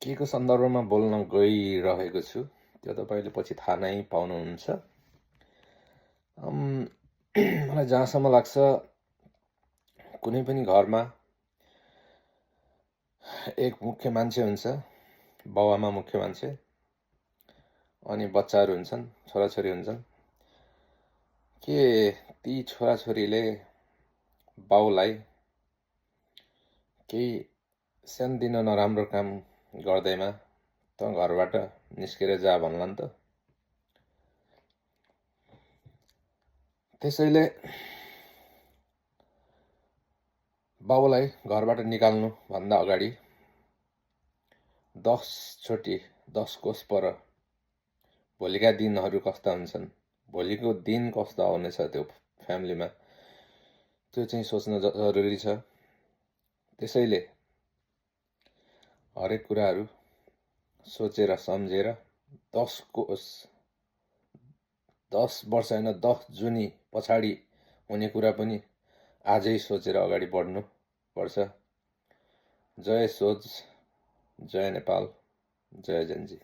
के को सन्दर्भमा बोल्न गइरहेको छु त्यो तपाईँले पछि थाहा नै पाउनुहुन्छ। मलाई जहाँसम्म लाग्छ कुनै पनि घरमा एक मुख्य मान्छे हुन्छ, बाउआमा मुख्य मान्छे, अनि बच्चाहरू हुन्छन्, छोराछोरी हुन्छन्। के ती छोराछोरीले बाउलाई केही सानोतिनो नराम्रो काम गर्दैमा त घरबाट निस्केर जा भन्लान् त। त्यसैले बाउलाई घरबाट निकाल्नु भन्दा अगाडि 10 चोटि 10 कोस पर भोलिका दिनहरू कस्ता हुन्छन्, भोलिको दिन कस्तो आउनेछ त्यो फ्यामिलीमा, त्यो चाहिँ सोच्न जरुरी छ। त्यसैले हरेक कुराहरू सोचेर सम्झेर 10 वर्ष होइन 10 जुनी पछाडि हुने कुरा पनि आजै सोचेर अगाडि बढ्नु पर्छ। जय सोच, जय नेपाल, जय जेनजी।